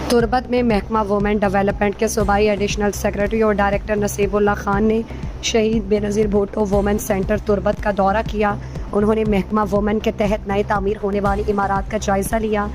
تربت میں محکمہ women development کے صوبائی ایڈیشنل سیکرٹری اور ڈائریکٹر نصیب اللہ خان نے شہید بے نظیر بھٹو وومن سینٹر تربت کا دورہ کیا۔ انہوں نے محکمہ وومن کے تحت نئے تعمیر ہونے والی عمارات کا جائزہ لیا۔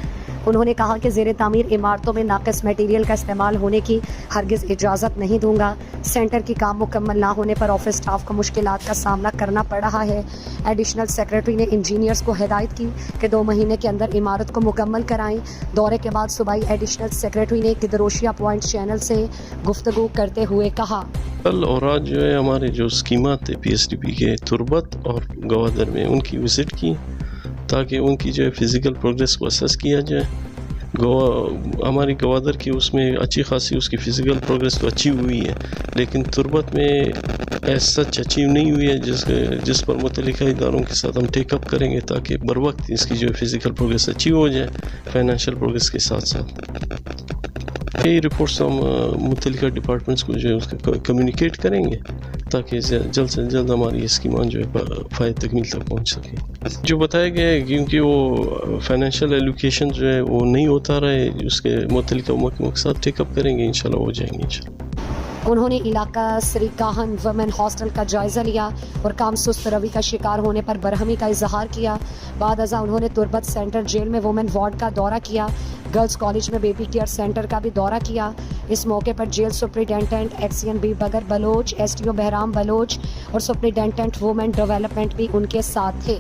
انہوں نے کہا کہ زیر تعمیر عمارتوں میں ناقص میٹیریل کا استعمال ہونے کی ہرگز اجازت نہیں دوں گا۔ سینٹر کی کام مکمل نہ ہونے پر آفس سٹاف کو مشکلات کا سامنا کرنا پڑ رہا ہے۔ ایڈیشنل سیکرٹری نے انجینئرز کو ہدایت کی کہ 2 مہینے کے اندر عمارت کو مکمل کرائیں۔ دورے کے بعد صوبائی ایڈیشنل سیکرٹری نے گدروشیا پوائنٹ چینل سے گفتگو کرتے ہوئے کہا، کل اور آج جو ہے ہمارے جو اسکیمات تھے پی ایس ڈی پی کے تربت اور گوادر میں ان کی وزٹ کی تاکہ ان کی جو ہے فزیکل پروگریس کو اسیس کیا جائے۔ ہماری گوادر کی اس میں اچھی خاصی اس کی فزیکل پروگریس تو اچھی ہوئی ہے، لیکن تربت میں ایز سچ اچیو نہیں ہوئی ہے، جس پر متعلقہ اداروں کے ساتھ ہم ٹیک اپ کریں گے تاکہ بر وقت اس کی جو فزیکل پروگریس اچھی ہو جائے فائنینشیل پروگریس کے ساتھ ساتھ۔ یہی رپورٹس ہم متعلقہ ڈپارٹمنٹس کو جو ہے اس کا کمیونیکیٹ کریں گے تاکہ جلد سے جلد ہماری اسکیمان جو ہے فائد تکمیل تک پہنچ سکے۔ جو بتایا گیا ہے کیونکہ وہ فائنینشیل ایلوکیشن جو ہے وہ نہیں ہوتا رہے، اس کے متعلقہ محکموں کے ساتھ ٹیک اپ کریں گے، انشاءاللہ ہو جائیں گے انشاءاللہ۔ انہوں نے علاقہ سری کاہن ویمن ہاسٹل کا جائزہ لیا اور کام سست روی کا شکار ہونے پر برہمی کا اظہار کیا۔ بعد ازاں انہوں نے تربت سینٹر جیل میں وومن وارڈ کا دورہ کیا۔ گرلز کالج میں بیبی کیئر سینٹر کا بھی دورہ کیا۔ اس موقع پر jail superintendent XEN Bibagar Baloch, S T O Bahram Baloch اور سپرنٹینڈنٹ وومن ڈیولپمنٹ بھی ان کے ساتھ تھے۔